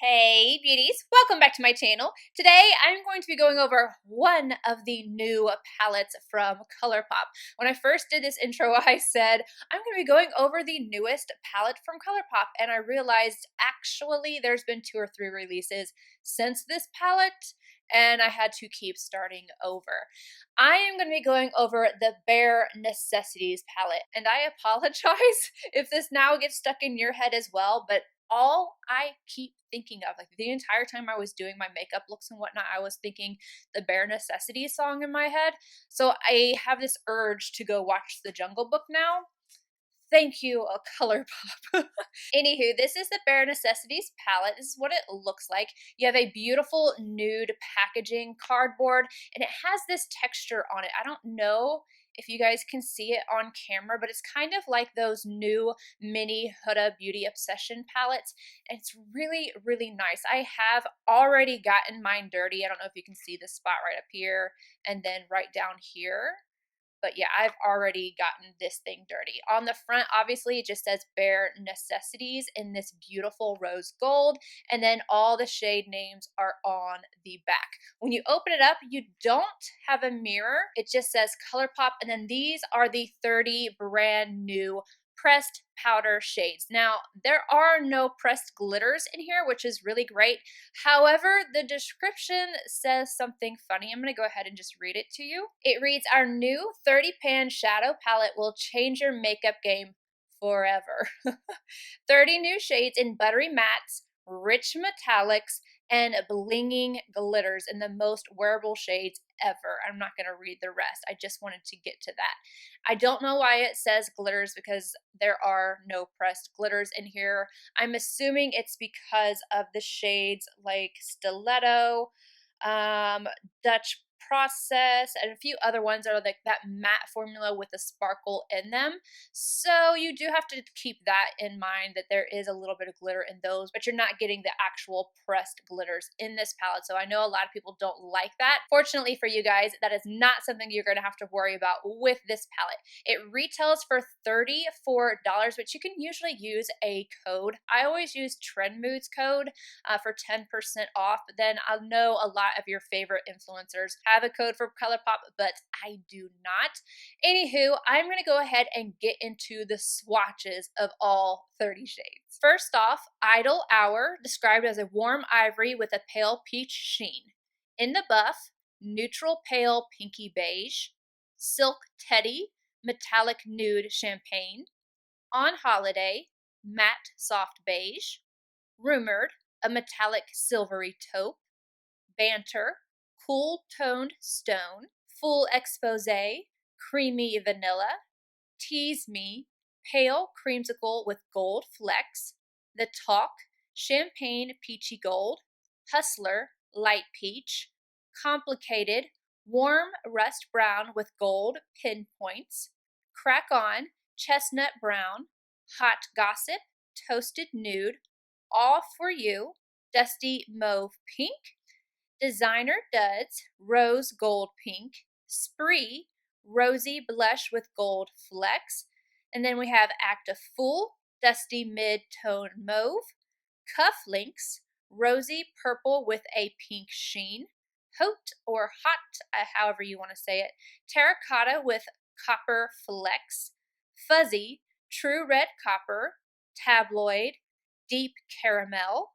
Hey beauties, welcome back to my channel. Today I'm going to be going over one of the new palettes from Colourpop. When I first did this intro, I said I'm going to be going over the newest palette from Colourpop, and I realized actually there's been 2 or 3 releases since this palette, and I had to keep starting over. I am going to be going over the Bare Necessities palette, and I apologize if this now gets stuck in your head as well, but all I keep thinking of, like the entire time I was doing my makeup looks and whatnot, I was thinking the Bare Necessities song in my head. So I have this urge to go watch The Jungle Book now. Thank you, Colourpop. Anywho, this is the Bare Necessities palette. This is what it looks like. You have a beautiful nude packaging cardboard, and it has this texture on it. I don't know if you guys can see it on camera, but it's kind of like those new mini Huda Beauty Obsession palettes, and it's really, really nice. I have already gotten mine dirty. I don't know if you can see the spot right up here and then right down here. But yeah, I've already gotten this thing dirty. On the front, obviously, it just says Bare Necessities in this beautiful rose gold, and then all the shade names are on the back. When you open it up, you don't have a mirror. It just says Colourpop, and then these are the 30 brand new pressed powder shades. Now, there are no pressed glitters in here, which is really great. However, the description says something funny. I'm going to go ahead and just read it to you. It reads, "Our new 30 pan shadow palette will change your makeup game forever." 30 new shades in buttery mattes, rich metallics, and blinging glitters in the most wearable shades ever. I'm not going to read the rest. I just wanted to get to that. I don't know why it says glitters because there are no pressed glitters in here. I'm assuming it's because of the shades like Stiletto, Dutch Process, and a few other ones that are like that matte formula with a sparkle in them. So you do have to keep that in mind, that there is a little bit of glitter in those, but you're not getting the actual pressed glitters in this palette. So I know a lot of people don't like that. Fortunately for you guys, that is not something you're going to have to worry about with this palette. It retails for $34, but you can usually use a code. I always use Trend Moods code for 10% off, but then I know a lot of your favorite influencers have a code for Colourpop, but I do not. Anywho, I'm going to go ahead and get into the swatches of all 30 shades. First off, Idle Hour, described as a warm ivory with a pale peach sheen. In the Buff, neutral pale pinky beige. Silk Teddy, metallic nude champagne. On Holiday, matte soft beige. Rumored, a metallic silvery taupe. Banter, cool toned stone. Full expose, creamy vanilla. Tease Me, pale creamsicle with gold flecks. The Talk, champagne peachy gold. Hustler, light peach. Complicated, warm rust brown with gold pinpoints. Crack On, chestnut brown. Hot Gossip, toasted nude. All For You, dusty mauve pink. Designer Duds, rose gold pink. Spree, rosy blush with gold flecks. And then we have Act a Fool, dusty mid-tone mauve. Cufflinks, rosy purple with a pink sheen. Hot or Hot, however you want to say it. Terracotta with copper flecks. Fuzzy, true red copper. Tabloid, deep caramel.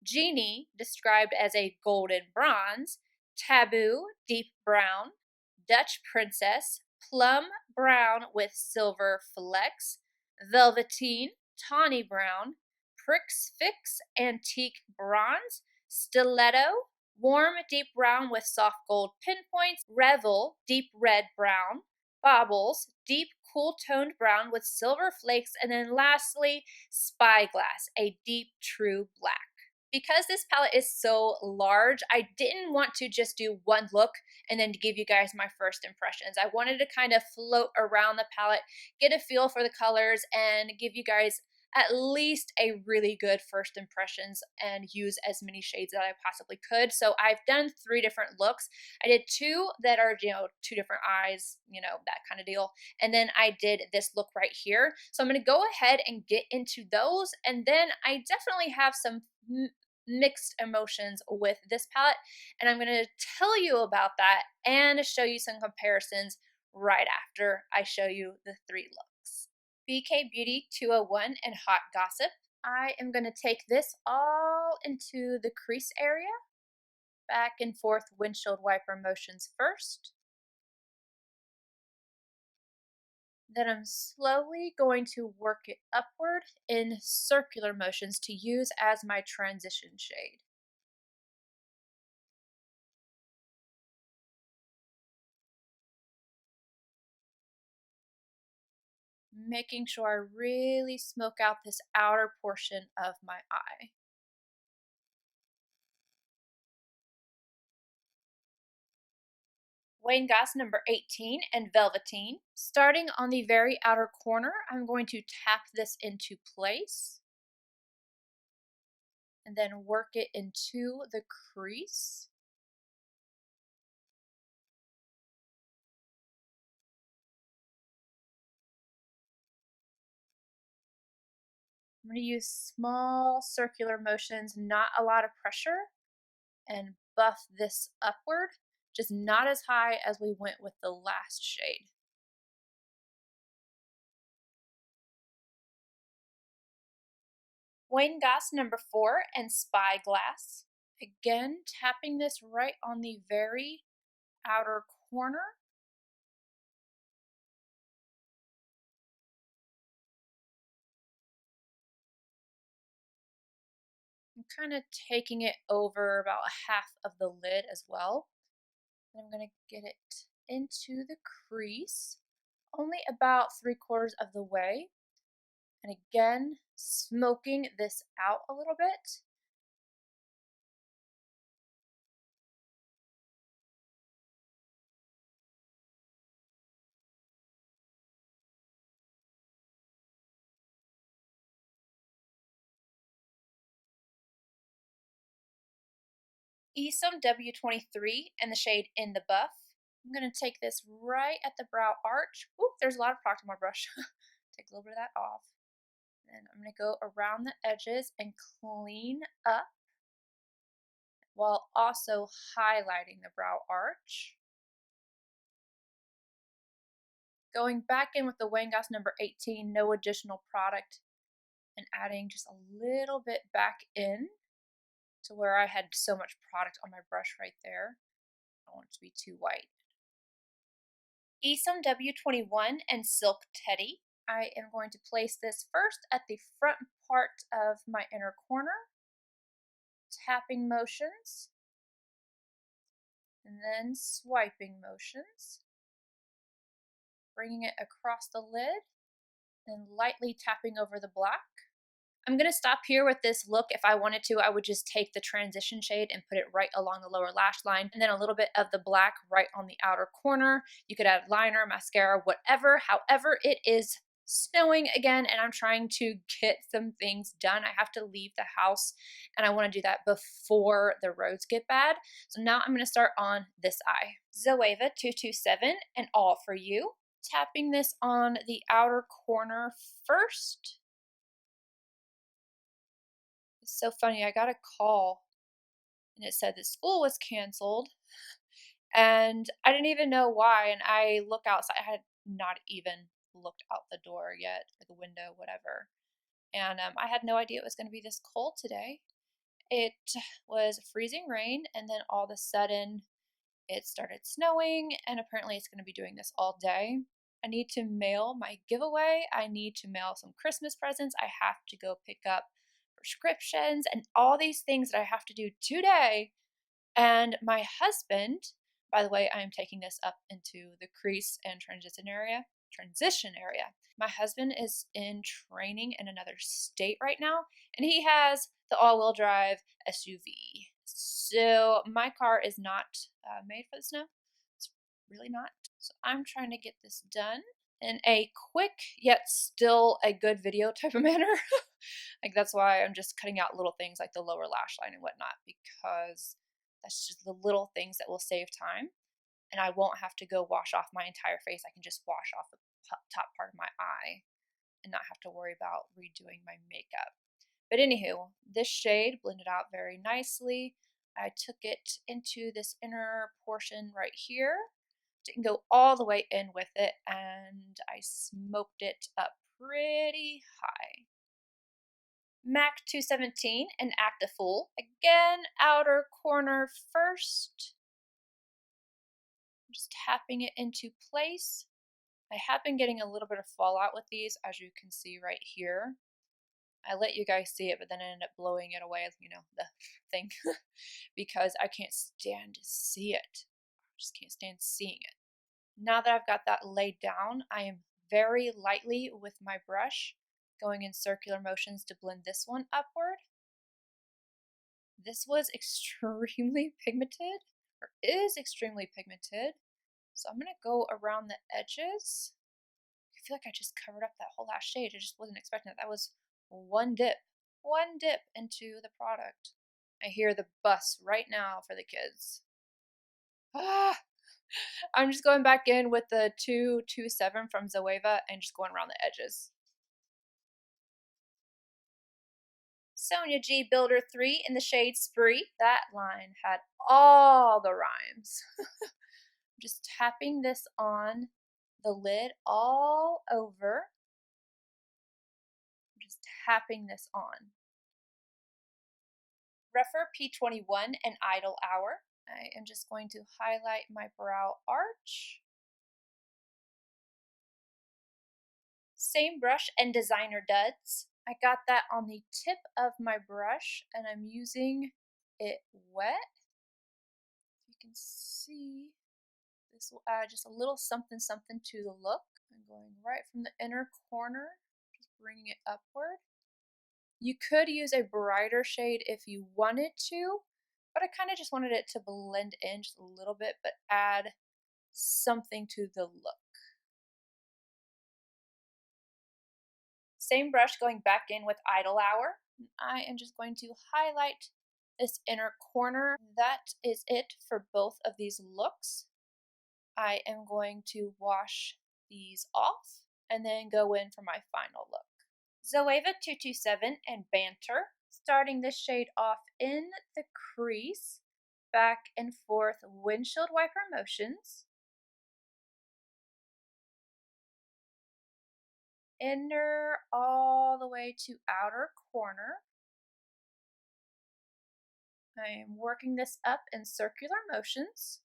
Genie, described as a golden bronze. Taboo, deep brown. Dutch Princess, plum brown with silver flecks. Velveteen, tawny brown. Pricks Fix, antique bronze. Stiletto, warm deep brown with soft gold pinpoints. Revel, deep red brown. Baubles, deep cool toned brown with silver flakes. And then lastly, Spyglass, a deep true black. Because this palette is so large, I didn't want to just do one look and then to give you guys my first impressions. I wanted to kind of float around the palette, get a feel for the colors, and give you guys at least a really good first impressions and use as many shades that I possibly could. So I've done 3 different looks. I did 2 that are, 2 different eyes, that kind of deal. And then I did this look right here. So I'm going to go ahead and get into those. And then I definitely have some mixed emotions with this palette, and I'm going to tell you about that and show you some comparisons right after I show you the 3 looks. BK Beauty 201 and Hot Gossip. I am going to take this all into the crease area, back and forth windshield wiper motions first. Then I'm slowly going to work it upward in circular motions to use as my transition shade. Making sure I really smoke out this outer portion of my eye. Wayne Goss number 18 and Velveteen. Starting on the very outer corner, I'm going to tap this into place and then work it into the crease. I'm going to use small circular motions, not a lot of pressure, and buff this upward, just not as high as we went with the last shade. Wayne Goss number 4 and Spyglass. Again, tapping this right on the very outer corner. I'm kind of taking it over about half of the lid as well. And I'm going to get it into the crease, only about 3/4 of the way. And again, smoking this out a little bit. Esom W23 and the shade In the Buff. I'm going to take this right at the brow arch. Oop, there's a lot of product on my brush. Take a little bit of that off. And I'm going to go around the edges and clean up while also highlighting the brow arch. Going back in with the Wayne Goss number 18, no additional product, and adding just a little bit back in to where I had so much product on my brush right there. I don't want it to be too white. Esom W21 and Silk Teddy. I am going to place this first at the front part of my inner corner, tapping motions, and then swiping motions, bringing it across the lid, and lightly tapping over the black. I'm going to stop here with this look. If I wanted to, I would just take the transition shade and put it right along the lower lash line, and then a little bit of the black right on the outer corner. You could add liner, mascara, whatever. However, it is snowing again, and I'm trying to get some things done. I have to leave the house, and I want to do that before the roads get bad. So now I'm going to start on this eye. Zoeva 227 and All For You. Tapping this on the outer corner first. It's so funny, I got a call and it said that school was canceled, and I didn't even know why, and I look outside. I had not even looked out the door yet, or the window, whatever, and I had no idea it was going to be this cold today. It was freezing rain, and then all of a sudden it started snowing, and apparently it's going to be doing this all day. I need to mail my giveaway. I need to mail some Christmas presents. I have to go pick up prescriptions and all these things that I have to do today. And my husband, by the way, I am taking this up into the crease and transition area. My husband is in training in another state right now, and he has the all-wheel drive SUV. So my car is not made for the snow. It's really not. So I'm trying to get this done in a quick yet still a good video type of manner. Like, that's why I'm just cutting out little things like the lower lash line and whatnot, because that's just the little things that will save time, and I won't have to go wash off my entire face. I can just wash off the top part of my eye and not have to worry about redoing my makeup. But anywho, this shade blended out very nicely. I took it into this inner portion right here. Didn't go all the way in with it, and I smoked it up pretty high. MAC 217 and AUDETTE. Again, outer corner first. I'm just tapping it into place. I have been getting a little bit of fallout with these, as you can see right here. I let you guys see it, but then I ended up blowing it away, you know, the thing, because I can't stand to see it. I just can't stand seeing it. Now that I've got that laid down, I am very lightly with my brush going in circular motions to blend this one upward. This was extremely pigmented, or is extremely pigmented, so I'm going to go around the edges. I feel like I just covered up that whole last shade. I just wasn't expecting it. That was one dip into the product. I hear the bus right now for the kids. I'm just going back in with the 227 from Zoeva and just going around the edges. Sonia G Builder 3 in the shade Spree. That line had all the rhymes. I'm just tapping this on the lid all over. I'm just tapping this on. Refer P21 and Idle Hour. I am just going to highlight my brow arch. Same brush and Designer Duds. I got that on the tip of my brush and I'm using it wet. You can see this will add just a little something to the look. I'm going right from the inner corner, just bringing it upward. You could use a brighter shade if you wanted to, but I kind of just wanted it to blend in just a little bit, but add something to the look. Same brush going back in with Idle Hour. I am just going to highlight this inner corner. That is it for both of these looks. I am going to wash these off and then go in for my final look. Zoeva 227 and Banter, starting this shade off in the crease, back and forth windshield wiper motions. Inner all the way to outer corner. I am working this up in circular motions.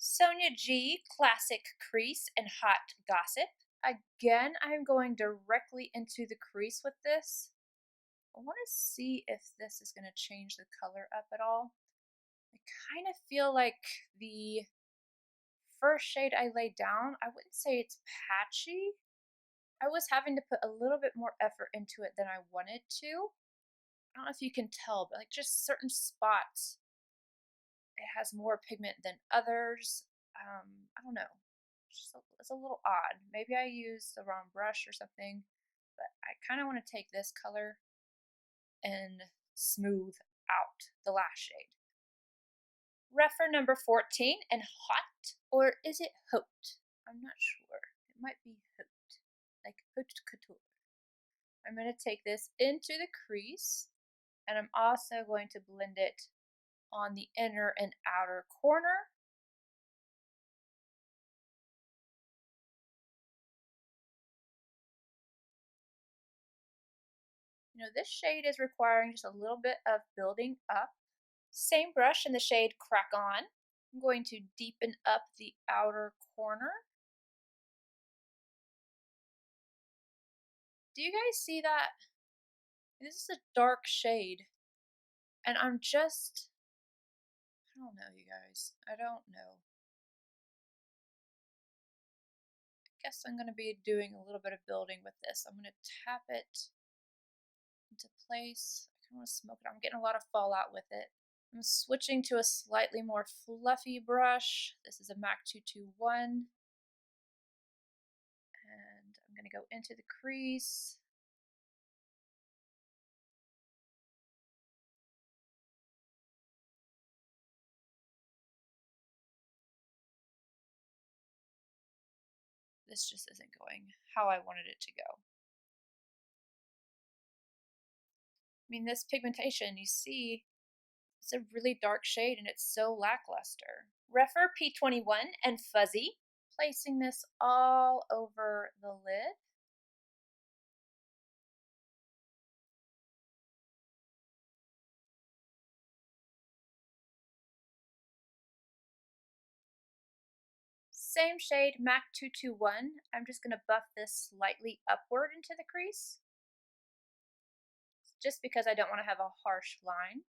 Sonia G Classic Crease and Hot Gossip. Again, I'm going directly into the crease with this. I want to see if this is going to change the color up at all. I kind of feel like the first shade I laid down, I wouldn't say it's patchy. I was having to put a little bit more effort into it than I wanted to. I don't know if you can tell, but like just certain spots, it has more pigment than others. I don't know. It's a little odd. Maybe I used the wrong brush or something, but I kind of want to take this color and smooth out the last shade. Refer number 14 and Hot, or is it Haute? I'm not sure. It might be Haute, like Haute Couture. I'm going to take this into the crease, and I'm also going to blend it on the inner and outer corner. You know, this shade is requiring just a little bit of building up. Same brush in the shade Crack On. I'm going to deepen up the outer corner. Do you guys see that? This is a dark shade. And I don't know, you guys. I don't know. I guess I'm going to be doing a little bit of building with this. I'm going to tap it into place. I kind of want to smoke it. I'm getting a lot of fallout with it. I'm switching to a slightly more fluffy brush. This is a MAC 221. going to go into the crease. This just isn't going how I wanted it to go. I mean, this pigmentation, you see, it's a really dark shade and it's so lackluster. Refer P21 and Fuzzy, placing this all over the lid. Same shade, MAC 221. I'm just going to buff this slightly upward into the crease, just because I don't want to have a harsh line.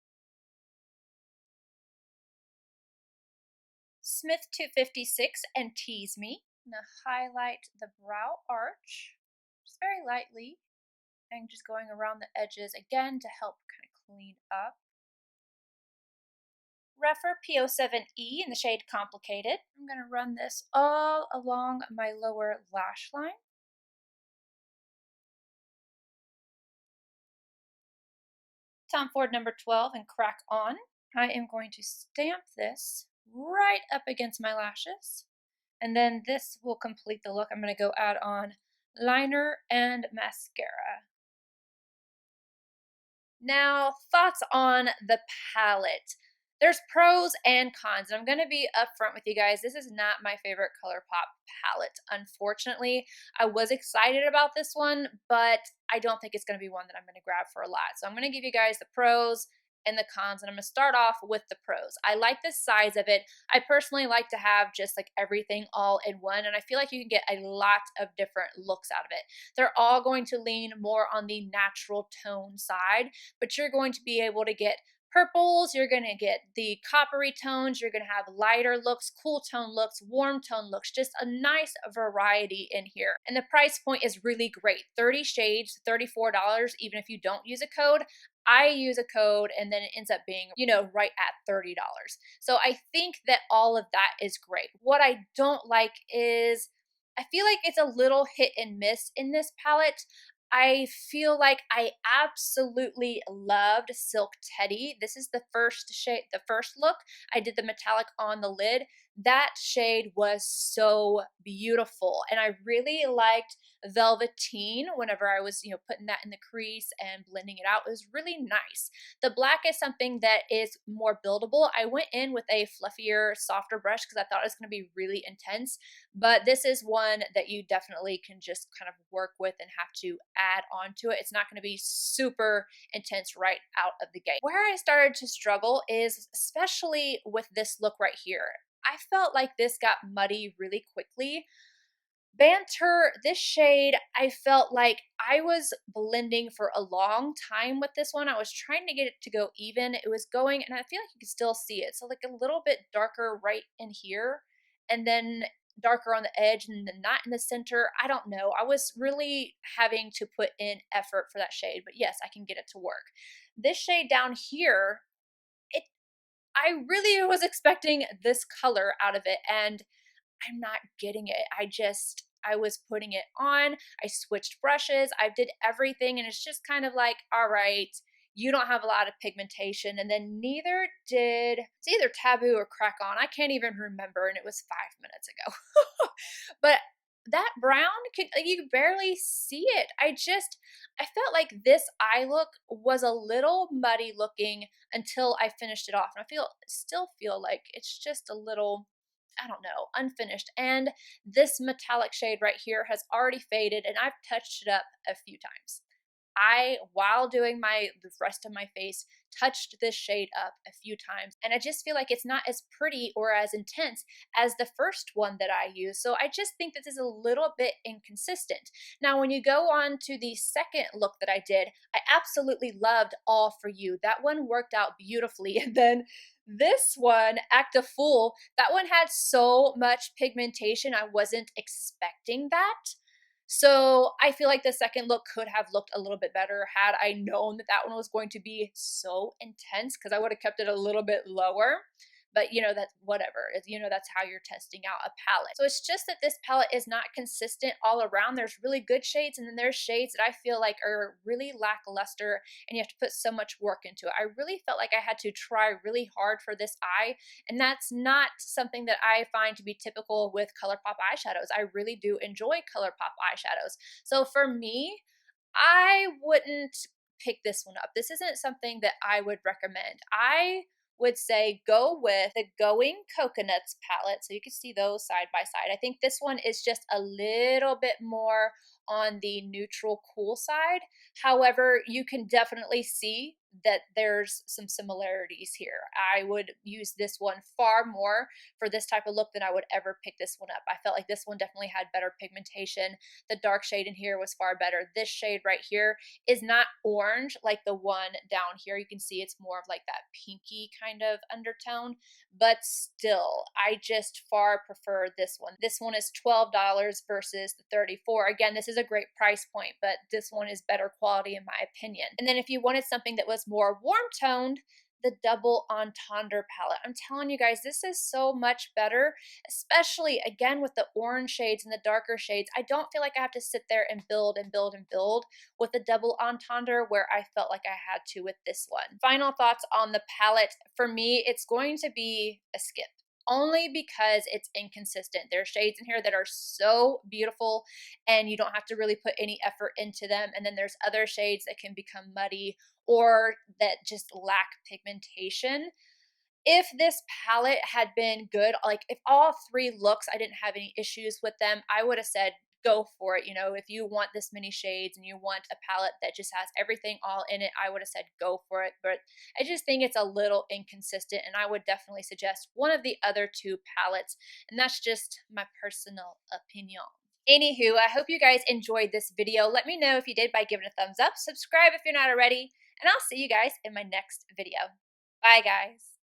Smith 256 and Tease Me. I'm going to highlight the brow arch, just very lightly, and just going around the edges again to help kind of clean up. Refer P07E in the shade Complicated. I'm going to run this all along my lower lash line. Tom Ford number 12 and Crack On. I am going to stamp this right up against my lashes, and then this will complete the look. I'm going to go add on liner and mascara. Now, thoughts on the palette. There's pros and cons, and I'm going to be upfront with you guys. This is not my favorite Colourpop palette, unfortunately. I was excited about this one, but I don't think it's going to be one that I'm going to grab for a lot. So I'm going to give you guys the pros and the cons, and I'm going to start off with the pros. I like the size of it. I personally like to have just like everything all in one, and I feel like you can get a lot of different looks out of it. They're all going to lean more on the natural tone side, but you're going to be able to get purples, you're going to get the coppery tones, you're going to have lighter looks, cool tone looks, warm tone looks, just a nice variety in here. And the price point is really great. 30 shades, $34, even if you don't use a code. I use a code and then it ends up being, you know, right at $30. So I think that all of that is great. What I don't like is I feel like it's a little hit and miss in this palette. I feel like I absolutely loved Silk Teddy. This is the first shade, the first look. I did the metallic on the lid. That shade was so beautiful, and I really liked Velveteen whenever I was, you know, putting that in the crease and blending it out. It was really nice. The black is something that is more buildable. I went in with a fluffier, softer brush because I thought it was going to be really intense, but this is one that you definitely can just kind of work with and have to add on to it. It's not going to be super intense right out of the gate. Where I started to struggle is especially with this look right here. I felt like this got muddy really quickly. Banter, this shade, I felt like I was blending for a long time with this one. I was trying to get it to go even. It was going, and I feel like you can still see it. So like a little bit darker right in here, and then darker on the edge, and then not in the center. I don't know. I was really having to put in effort for that shade, but yes, I can get it to work. This shade down here, I really was expecting this color out of it, and I'm not getting it. I was putting it on, I switched brushes, I did everything, and it's just kind of like, all right, you don't have a lot of pigmentation, and then neither did, it's either Taboo or Crack On. I can't even remember, and it was 5 minutes ago. But that brown, you could barely see it. I felt like this eye look was a little muddy looking until I finished it off. And still feel like it's just a little, I don't know, unfinished. And this metallic shade right here has already faded, and I've touched it up a few times. While doing the rest of my face, touched this shade up a few times, and I just feel like it's not as pretty or as intense as the first one that I used. So I just think that this is a little bit inconsistent. Now, when you go on to the second look that I did, I absolutely loved All For You. That one worked out beautifully. And then this one, Act a Fool, that one had so much pigmentation. I wasn't expecting that. So I feel like the second look could have looked a little bit better had I known that that one was going to be so intense, because I would have kept it a little bit lower. but you know, that's whatever. You know, that's how you're testing out a palette. So it's just that this palette is not consistent all around. There's really good shades, and then there's shades that I feel like are really lackluster and you have to put so much work into it. I really felt like I had to try really hard for this eye, and that's not something that I find to be typical with Colourpop eyeshadows. I really do enjoy Colourpop eyeshadows. So for me, I wouldn't pick this one up. This isn't something that I would recommend. I would say go with the Going Coconuts palette. So you can see those side by side. I think this one is just a little bit more on the neutral cool side. However, you can definitely see that there's some similarities here. I would use this one far more for this type of look than I would ever pick this one up. I felt like this one definitely had better pigmentation. The dark shade in here was far better. This shade right here is not orange like the one down here. You can see it's more of like that pinky kind of undertone, but still, I just far prefer this one. This one is $12 versus the $34. Again, this is a great price point, but this one is better quality in my opinion. And then if you wanted something that was more warm toned, the Double Entendre palette. I'm telling you guys, this is so much better, especially again with the orange shades and the darker shades. I don't feel like I have to sit there and build and build and build with the Double Entendre where I felt like I had to with this one. Final thoughts on the palette. For me, it's going to be a skip, only because it's inconsistent. There are shades in here that are so beautiful and you don't have to really put any effort into them, and then there's other shades that can become muddy or that just lack pigmentation. If this palette had been good, like if all three looks I didn't have any issues with them, I would have said go for it. You know, if you want this many shades and you want a palette that just has everything all in it, I would have said go for it. But I just think it's a little inconsistent, and I would definitely suggest one of the other two palettes, and that's just my personal opinion. Anywho, I hope you guys enjoyed this video. Let me know if you did by giving a thumbs up, subscribe if you're not already, and I'll see you guys in my next video. Bye guys.